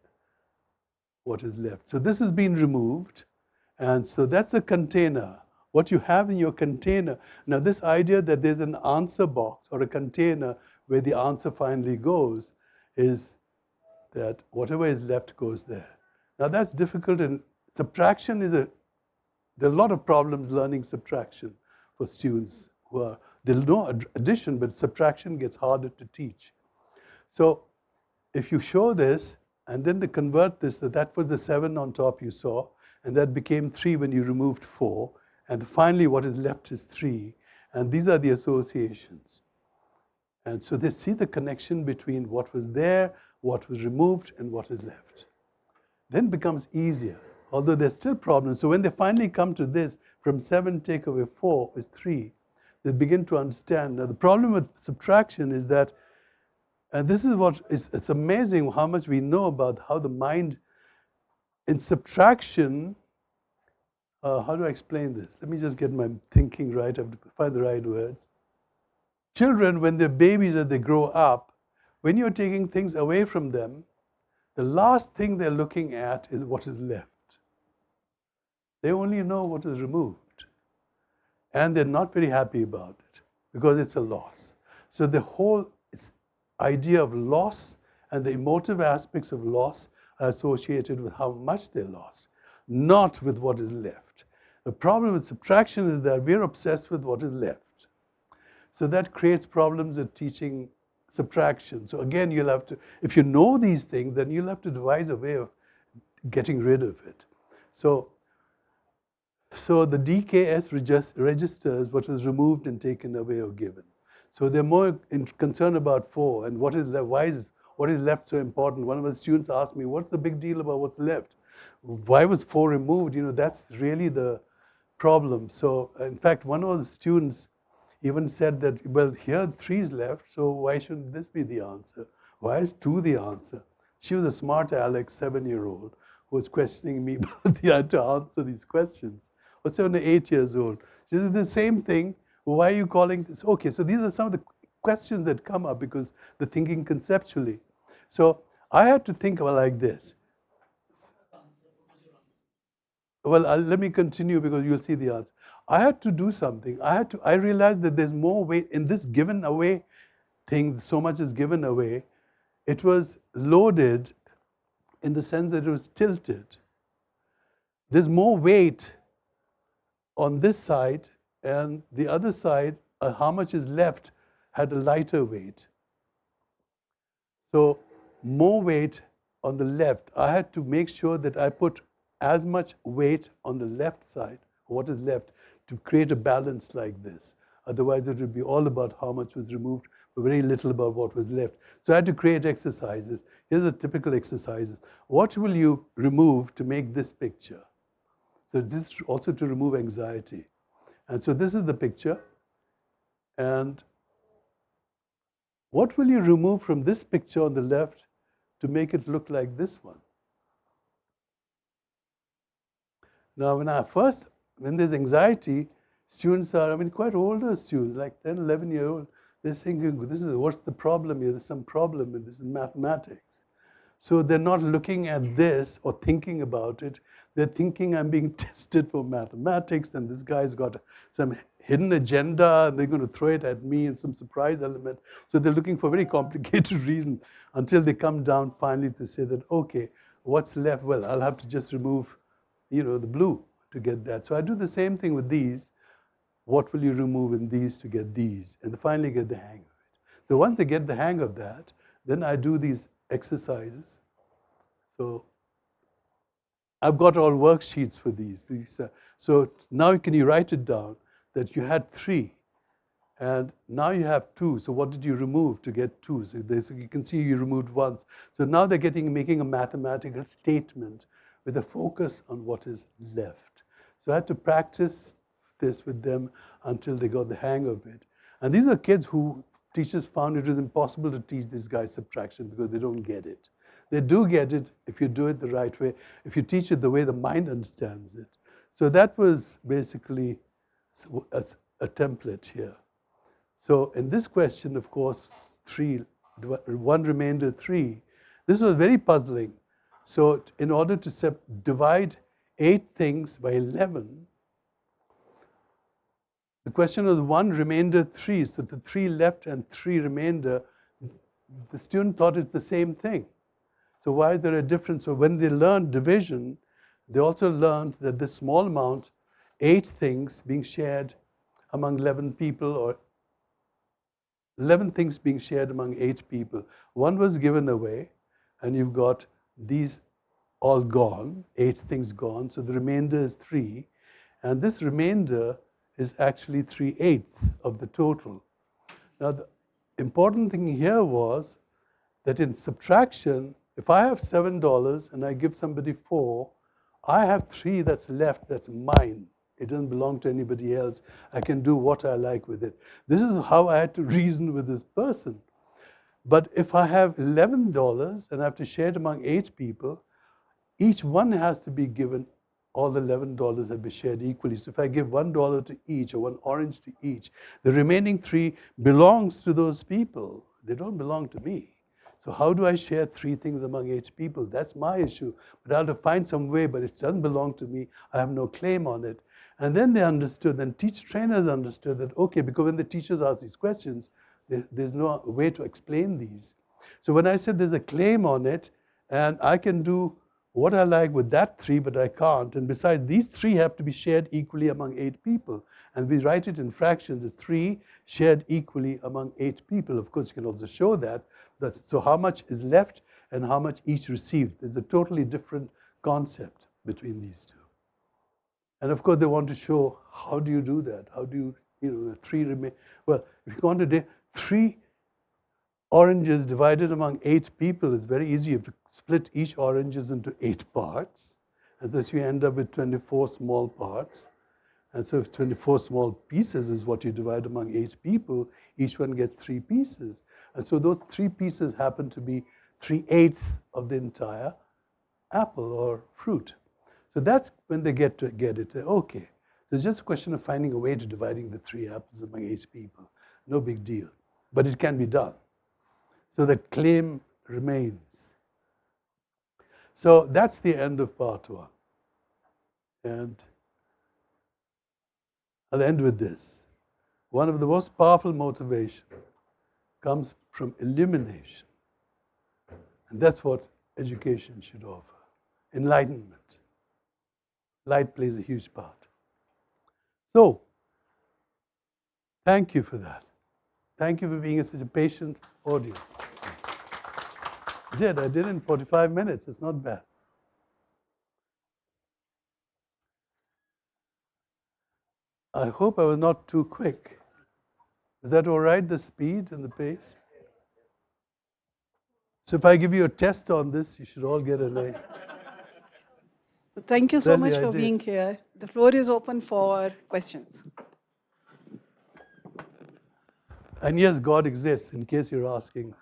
what is left. So this has been removed, and so that's the container. What you have in your container. Now this idea that there's an answer box or a container where the answer finally goes is that whatever is left goes there. Now that's difficult, and subtraction is there are a lot of problems learning subtraction for students who are, they'll know addition, but subtraction gets harder to teach. So if you show this, and then they convert this, that was the 7 on top you saw, and that became 3 when you removed 4, and finally what is left is 3, and these are the associations. And so they see the connection between what was there, what was removed, and what is left. Then it becomes easier, although there's still problems. So when they finally come to this, from 7 take away 4 is 3, they begin to understand. Now the problem with subtraction is that, and this is what it's amazing how much we know about how the mind, in subtraction, how do I explain this? Let me just get my thinking right. I have to find the right words. Children, when they're babies and they grow up, when you're taking things away from them, the last thing they're looking at is what is left. They only know what is removed. And they're not very happy about it because it's a loss. So the whole idea of loss and the emotive aspects of loss are associated with how much they lost, not with what is left. The problem with subtraction is that we're obsessed with what is left. So that creates problems with teaching subtraction. So again, you'll have to, if you know these things, then you'll have to devise a way of getting rid of it. So the DKS registers what was removed and taken away or given. So they're more concerned about 4 and what is left. What is left so important? One of the students asked me, what's the big deal about what's left? Why was 4 removed? You know, that's really the problem. So in fact, one of the students even said that, well, here 3 is left, so why shouldn't this be the answer? Why is 2 the answer? She was a smart Alex, 7-year-old, who was questioning me about the how to answer these questions. Or 7 or 8 years old. She said the same thing. Why are you calling this? Okay, so these are some of the questions that come up because they're thinking conceptually. So I had to think about like this. Well, let me continue because you'll see the answer. I had to do something. I realized that there's more weight in this given away thing. So much is given away. It was loaded in the sense that it was tilted. There's more weight on this side, and the other side, how much is left, had a lighter weight. So more weight on the left. I had to make sure that I put as much weight on the left side, what is left, to create a balance like this. Otherwise, it would be all about how much was removed, but very little about what was left. So I had to create exercises. Here's the typical exercises. What will you remove to make this picture? So this is also to remove anxiety. And so this is the picture. And what will you remove from this picture on the left to make it look like this one? Now, when there's anxiety, students are, quite older students, like 10, 11-year-old, they're saying, what's the problem here? There's some problem, and this is mathematics. So they're not looking at this or thinking about it. They're thinking, I'm being tested for mathematics, and this guy's got some hidden agenda and they're going to throw it at me in some surprise element. So they're looking for very complicated reasons until they come down finally to say that, okay, what's left? Well, I'll have to just remove, the blue to get that. So I do the same thing with these. What will you remove in these to get these? And they finally get the hang of it. So once they get the hang of that, then I do these exercises. So I've got all worksheets for these. So now can you write it down that you had 3, and now you have 2. So what did you remove to get 2? So you can see you removed once. So now they're making a mathematical statement with a focus on what is left. So I had to practice this with them until they got the hang of it. And these are kids who teachers found it was impossible to teach these guys subtraction because they don't get it. They do get it if you do it the right way, if you teach it the way the mind understands it. So that was basically a template here. So in this question, of course, 1 remainder 3, this was very puzzling. So in order to divide 8 things by 11, the question was 1 remainder 3. So the 3 left and 3 remainder, the student thought it's the same thing. So why is there a difference? So when they learned division, they also learned that this small amount, 8 things being shared among 11 people, or 11 things being shared among 8 people. 1 was given away, and you've got these all gone, 8 things gone, so the remainder is 3. And this remainder is actually 3/8 of the total. Now, the important thing here was that in subtraction, if I have $7 and I give somebody 4, I have 3 that's left that's mine. It doesn't belong to anybody else. I can do what I like with it. This is how I had to reason with this person. But if I have $11 and I have to share it among 8 people, each one has to be given, all the $11 have to be shared equally. So if I give $1 to each, or 1 orange to each, the remaining 3 belongs to those people. They don't belong to me. So how do I share 3 things among 8 people? That's my issue. But I'll have to find some way, but it doesn't belong to me. I have no claim on it. And then they understood, then trainers understood that, okay, because when the teachers ask these questions, there's no way to explain these. So when I said there's a claim on it, and I can do what I like with that 3, but I can't. And besides, these 3 have to be shared equally among 8 people. And we write it in fractions as 3 shared equally among 8 people. Of course, you can also show that. So how much is left and how much each received. There's a totally different concept between these 2. And of course, they want to show, how do you do that? How do you, the 3 remain? Well, if you want to do 3 oranges divided among 8 people, it's very easy. You have to split each oranges into 8 parts. And thus you end up with 24 small parts. And so if 24 small pieces is what you divide among 8 people, each one gets 3 pieces. And so those 3 pieces happen to be 3/8 of the entire apple or fruit. So that's when they get it. Okay. So it's just a question of finding a way to dividing the 3 apples among 8 people. No big deal. But it can be done. So the claim remains. So that's the end of part 1. And I'll end with this. One of the most powerful motivations comes from illumination. And that's what education should offer. Enlightenment. Light plays a huge part. So, thank you for that. Thank you for being such a patient audience. I did it in 45 minutes. It's not bad. I hope I was not too quick. Is that all right, the speed and the pace? So if I give you a test on this, you should all get an A. Thank you so Leslie, much I for did. being here. The floor is open for questions. And yes, God exists, in case you're asking.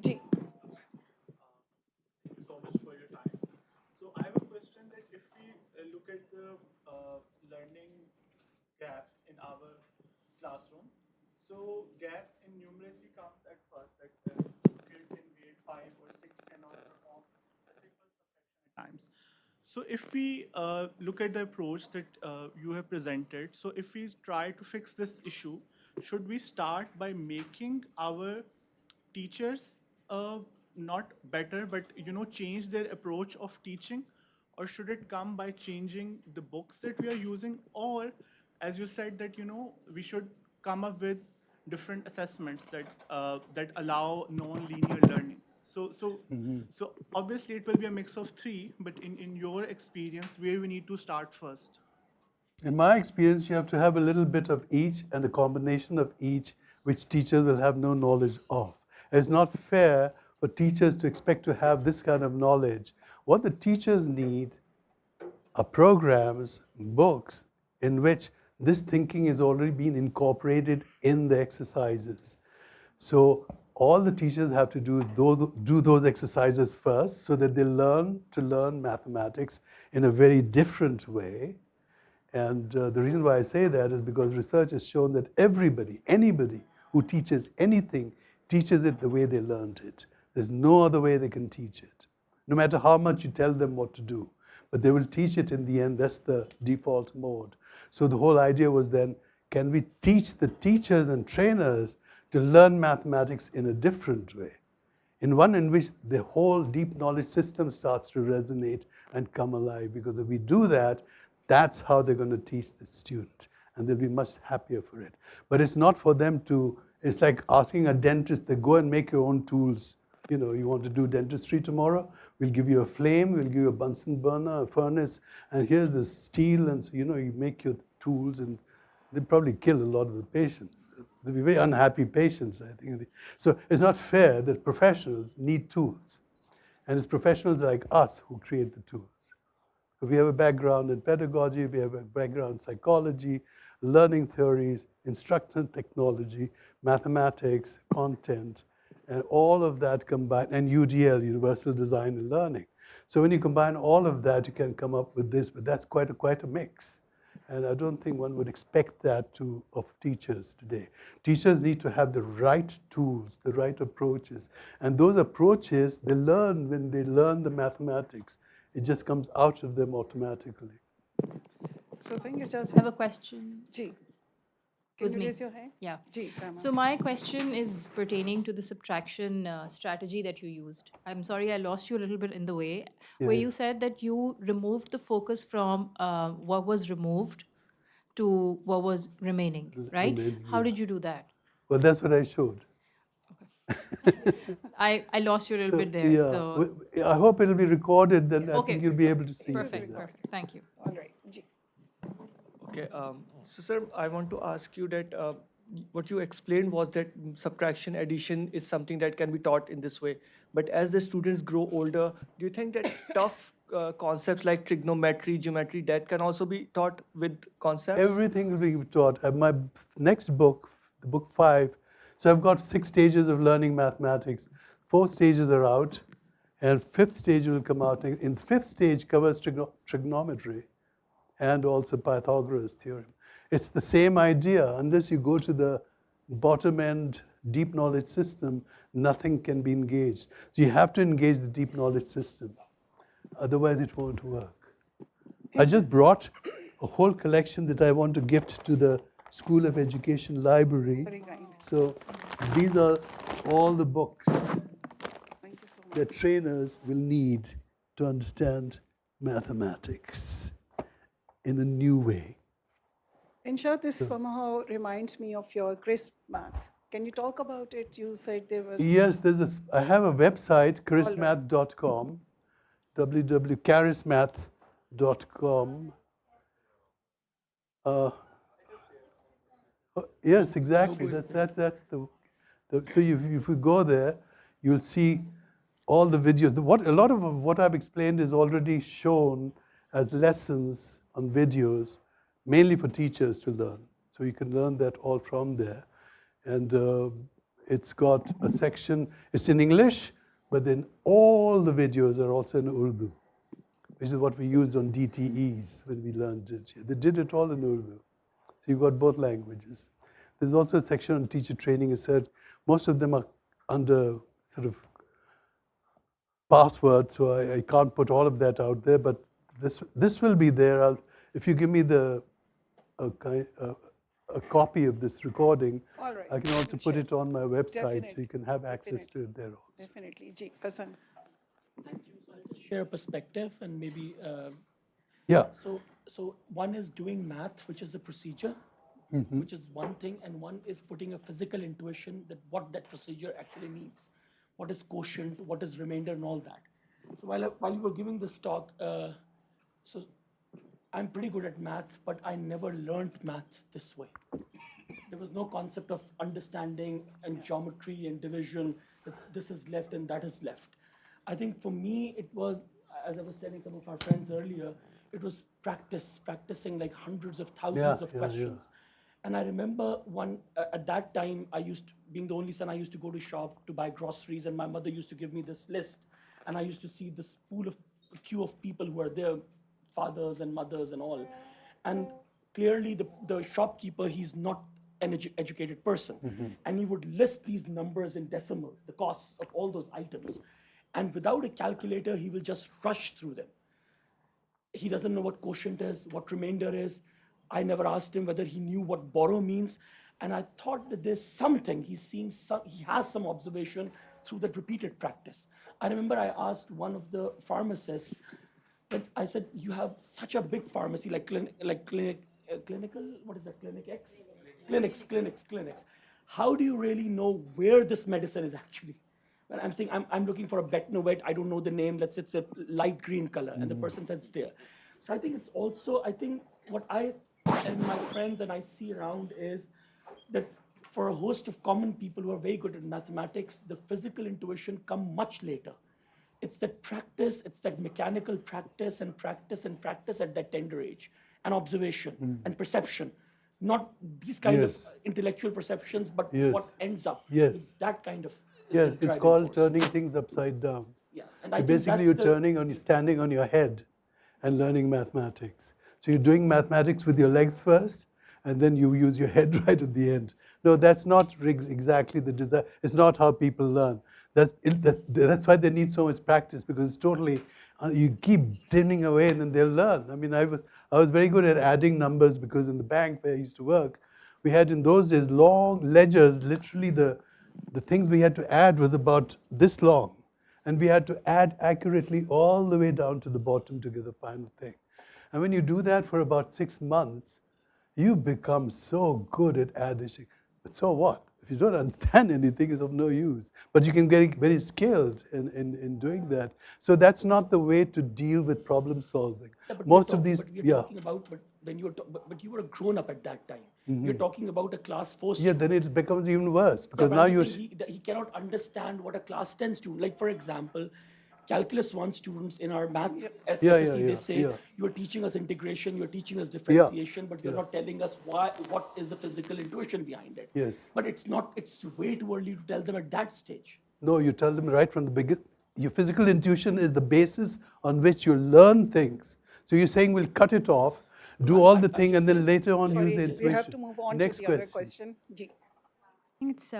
Ji. So much for your time. So I have a question that if we look at the learning gaps in our classrooms, so gaps in numeracy comes at first, that kids in grade 5 or 6 cannot perform a simple subtraction at times. So if we look at the approach that you have presented, so if we try to fix this issue, should we start by making our teachers not better, but change their approach of teaching, or should it come by changing the books that we are using, or as you said that we should come up with different assessments that allow non-linear learning. So obviously it will be a mix of three, but in your experience, where we need to start first? In my experience, you have to have a little bit of each and a combination of each, which teachers will have no knowledge of. It's not fair for teachers to expect to have this kind of knowledge. What the teachers need are programs, books, in which this thinking is already been incorporated in the exercises. So all the teachers have to do those exercises first so that they learn to learn mathematics in a very different way. And the reason why I say that is because research has shown that everybody, anybody who teaches anything, teaches it the way they learned it. There's no other way they can teach it, no matter how much you tell them what to do. But they will teach it in the end. That's the default mode. So the whole idea was then, can we teach the teachers and trainers to learn mathematics in a different way? In one in which the whole deep knowledge system starts to resonate and come alive. Because if we do that, that's how they're going to teach the student. And they'll be much happier for it. But it's not for them to, it's like asking a dentist to go and make your own tools. You know, you want to do dentistry tomorrow? We'll give you a flame, we'll give you a Bunsen burner, a furnace, and here's the steel, and so, you make your tools, and they probably kill a lot of the patients. They'll be very unhappy patients, I think. So it's not fair that professionals need tools. And it's professionals like us who create the tools. So we have a background in pedagogy, we have a background in psychology, learning theories, instructional technology, mathematics, content, and all of that combined, and UDL, Universal Design and Learning. So when you combine all of that, you can come up with this, but that's quite a mix. And I don't think one would expect that of teachers today. Teachers need to have the right tools, the right approaches. And those approaches, they learn when they learn the mathematics. It just comes out of them automatically. So thank you, just I have a question. Ji. Was Can you me. raise your hand? Yeah. Ji, Prama. So my question is pertaining to the subtraction strategy that you used. I'm sorry, I lost you a little bit in the way, where Yeah. you said that you removed the focus from what was removed to what was remaining, right? Remaining, How yeah. did you do that? Well, that's what I showed. I lost you a little So, bit there. yeah, So I hope it'll be recorded, then I okay, think you'll be able to see it. perfect, perfect. Thank you. All right. Ji. Okay, so sir, I want to ask you that what you explained was that subtraction, addition is something that can be taught in this way. But as the students grow older, do you think that tough concepts like trigonometry, geometry, that can also be taught with concepts? Everything will be taught. My next book, the book 5, so I've got 6 stages of learning mathematics. 4 stages are out, and 5th stage will come out. In 5th stage covers trigonometry and also Pythagoras' theorem. It's the same idea. Unless you go to the bottom end deep knowledge system, nothing can be engaged. So you have to engage the deep knowledge system. Otherwise, it won't work. I just brought a whole collection that I want to gift to the School of Education Library. Very kind. So these are all the books Thank you so much. that trainers will need to understand mathematics in a new way. Insha, this somehow reminds me of your crisp math. Can you talk about it? You said there was. Yes, I have a website, charismath.com, www.charismath.com. Yes, exactly. That's the. So if you go there, you'll see all the videos. A lot of what I've explained is already shown as lessons on videos, mainly for teachers to learn. So you can learn that all from there. And it's got a section, it's in English, but then all the videos are also in Urdu, which is what we used on DTEs when we learned it. They did it all in Urdu. So you've got both languages. There's also a section on teacher training. It said most of them are under sort of password, so I can't put all of that out there, but this will be there. If you give me a copy of this recording, All right. I can also put it on my website, so you can have access to it there also. Definitely. Ji, Kasan. Thank you. So I'll just share a perspective and maybe, Yeah. so one is doing math, which is a procedure, which is one thing, and one is putting a physical intuition that what that procedure actually means. What is quotient, what is remainder, and all that. So while you were giving this talk, so I'm pretty good at math, but I never learned math this way. There was no concept of understanding and geometry and division, that this is left and that is left. I think for me, it was, as I was telling some of our friends earlier, it was practicing like hundreds of thousands of questions. And I remember at that time, being the only son, I used to go to shop to buy groceries, and my mother used to give me this list. And I used to see this queue of people who are there, fathers and mothers and all. And clearly, the shopkeeper, he's not an educated person. And he would list these numbers in decimals, the costs of all those items. And without a calculator, he will just rush through them. He doesn't know what quotient is, what remainder is. I never asked him whether he knew what borrow means. And I thought that there's something, he has some observation through that repeated practice. I remember I asked one of the pharmacists, but I said, you have such a big pharmacy, clinical, what is that, Clinic X? Clinics. How do you really know where this medicine is actually? When I'm saying I'm looking for a Betnovet, I don't know the name, let's say it's a light green color, and the person said it's there. So I think it's also, I think what I and my friends and I see around is that for a host of common people who are very good at mathematics, the physical intuition come much later. It's that practice, it's that mechanical practice and practice and practice at that tender age, and observation and perception. Not these kind of intellectual perceptions, but what ends up. That kind of. Yes, it's called turning things upside down. Yeah, and So I think basically, you're standing on your head and learning mathematics. So you're doing mathematics with your legs first, and then you use your head right at the end. No, that's not exactly the design. It's not how people learn. That's why they need so much practice, because it's totally, you keep dinning away and then they'll learn. I mean, I was very good at adding numbers, because in the bank where I used to work, we had in those days long ledgers. Literally the things we had to add was about this long. And we had to add accurately all the way down to the bottom to get the final thing. And when you do that for about 6 months, you become so good at adding. But so what? If you don't understand anything, it's of no use. But you can get very skilled in doing that. So that's not the way to deal with problem solving. Yeah, Most of these, but we're talking about, but you were a grown up at that time. You're talking about a class 4 yeah, student. then it becomes even worse, because Yeah, but now I'm you're. just saying he cannot understand what a class 10 student, like for example, calculus 1 students in our math SSC, they say, you are teaching us integration, you're teaching us differentiation, but you're not telling us what is the physical intuition behind it. Yes. But it's way too early to tell them at that stage. No, you tell them right from the beginning. Your physical intuition is the basis on which you learn things. So you're saying we'll cut it off, do all the thing, and then later on use the intuition. We have to move on Next to the other question. Ji. I think it's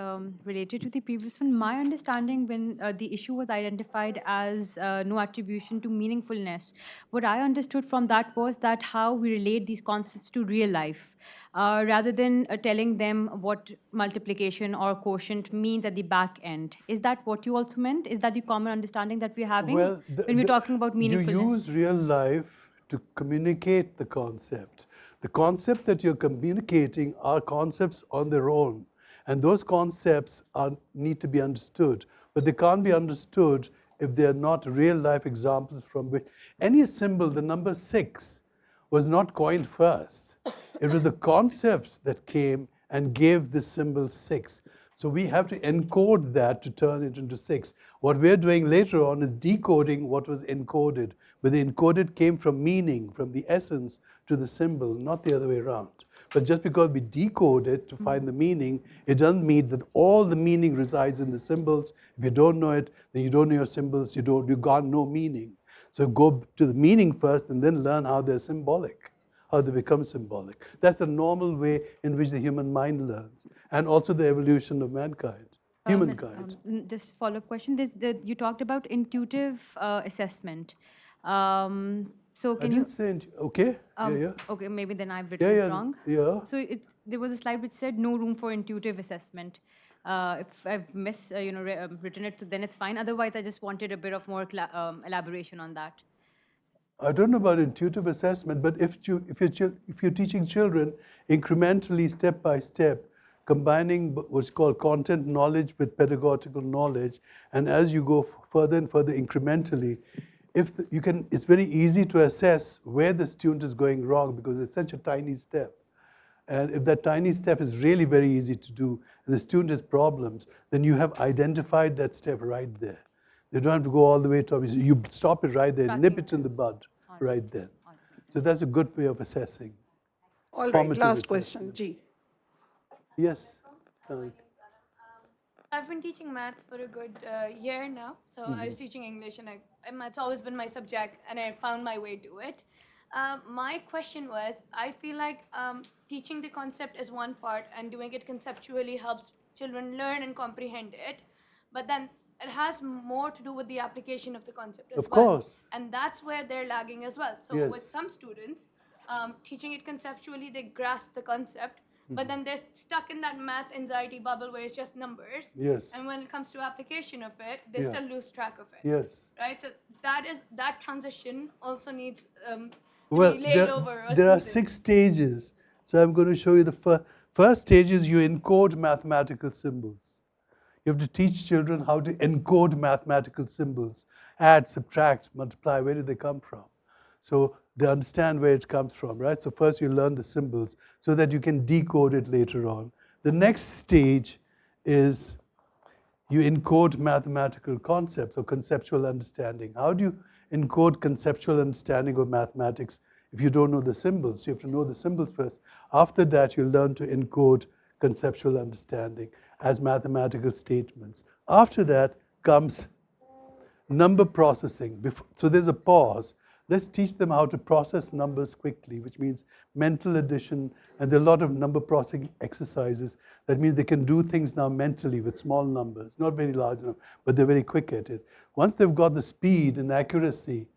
related to the previous one. My understanding, when the issue was identified as no attribution to meaningfulness, what I understood from that was that how we relate these concepts to real life, rather than telling them what multiplication or quotient means at the back end. Is that what you also meant? Is that the common understanding that we're having when we're talking about meaningfulness? You use real life to communicate the concept. The concept that you're communicating are concepts on their own. And those concepts need to be understood. But they can't be understood if they are not real life examples from which any symbol, the number 6, was not coined first. It was the concepts that came and gave this symbol 6. So we have to encode that to turn it into 6. What we're doing later on is decoding what was encoded. But the encoded came from meaning, from the essence to the symbol, not the other way around. But just because we decode it to find the meaning, it doesn't mean that all the meaning resides in the symbols. If you don't know it, then you don't know your symbols, you got no meaning. So go to the meaning first and then learn how they're symbolic, how they become symbolic. That's the normal way in which the human mind learns, and also the evolution of mankind, humankind. Just follow-up question. You talked about intuitive assessment. So I can you? didn't say, okay, yeah. Okay, maybe then I've Yeah, written it yeah, wrong. yeah. So there was a slide which said no room for intuitive assessment. If I've written it, then it's fine. Otherwise, I just wanted a bit of more elaboration on that. I don't know about intuitive assessment, but if you're teaching children incrementally, step by step, combining what's called content knowledge with pedagogical knowledge, and as you go further and further incrementally, it's very easy to assess where the student is going wrong because it's such a tiny step. And if that tiny step is really very easy to do, and the student has problems, then you have identified that step right there. They don't have to go all the way to it. You stop it right there, nip it in the bud right then. So that's a good way of assessing. All right, Formative last question, assessment. G. Yes. I've been teaching math for a good year now. So I was teaching English, and math's always been my subject, and I found my way to it. My question was, I feel like teaching the concept is one part, and doing it conceptually helps children learn and comprehend it. But then it has more to do with the application of the concept as Of well. course. And that's where they're lagging as well. So Yes. with some students, teaching it conceptually, they grasp the concept, but then they're stuck in that math anxiety bubble where it's just numbers. Yes. And when it comes to application of it, they Yeah. still lose track of it. Yes. Right? So that transition also needs to Well, be laid over or there are smoothed. 6 stages. So I'm going to show you the first stage is you encode mathematical symbols. You have to teach children how to encode mathematical symbols. Add, subtract, multiply, where do they come from? So they understand where it comes from, right? So first you learn the symbols so that you can decode it later on. The next stage is you encode mathematical concepts or conceptual understanding. How do you encode conceptual understanding of mathematics if you don't know the symbols? You have to know the symbols first. After that, you learn to encode conceptual understanding as mathematical statements. After that comes number processing. So there's a pause. Let's teach them how to process numbers quickly, which means mental addition, and there are a lot of number processing exercises. That means they can do things now mentally with small numbers, not very large enough, but they're very quick at it. Once they've got the speed and accuracy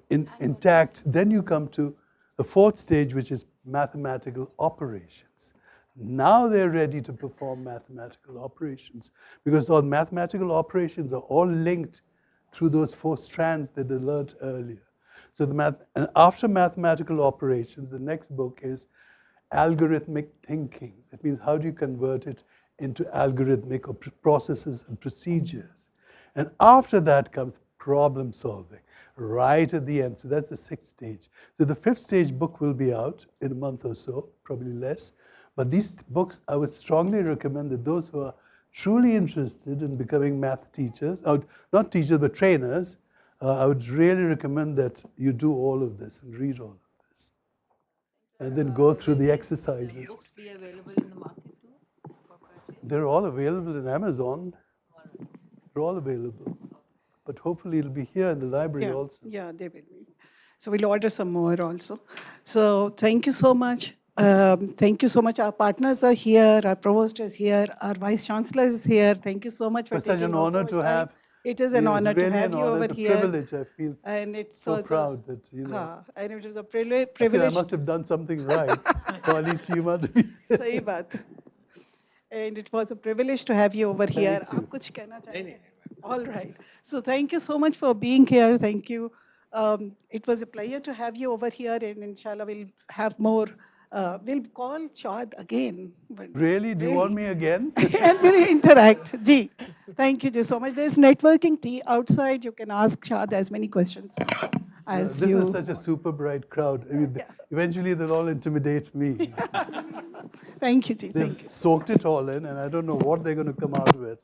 intact, then you come to the 4th stage, which is mathematical operations. Now they're ready to perform mathematical operations because all mathematical operations are all linked through those 4 strands that they learned earlier. So and after mathematical operations, the next book is algorithmic thinking. That means how do you convert it into algorithmic or processes and procedures. And after that comes problem solving, right at the end. So that's the 6th stage. So the 5th stage book will be out in a month or so, probably less. But these books, I would strongly recommend that those who are truly interested in becoming math teachers, not teachers, but trainers, I would really recommend that you do all of this and read all of this. And then go through the exercises. Books be available in the market too for purchase? They're all available in Amazon. They're all available. But hopefully it'll be here in the library also. Yeah, they will be. So we'll order some more also. So thank you so much. Thank you so much. Our partners are here. Our provost is here. Our vice chancellor is here. Thank you so much for It's such taking an out so honor much to time. have. It is an honor to really have an you honor. over It's a here. privilege. I feel And it's so proud that, and it was a I feel I privilege. must have done something right. Quality you must be. सही बात. And it was a privilege to have you over here. Thank you. आप कुछ कहना चाहेंगे? All right. So thank you so much for being here. Thank you. It was a pleasure to have you over here, and inshallah we'll have more. We'll call Chad again. Really? Do you want me again? And we'll interact. Ji, thank you so much. There's networking tea outside. You can ask Shad as many questions as This you. is such a super bright crowd. I mean, eventually they'll all intimidate me. Thank you, Ji. They've Thank you. soaked it all in, and I don't know what they're going to come out with.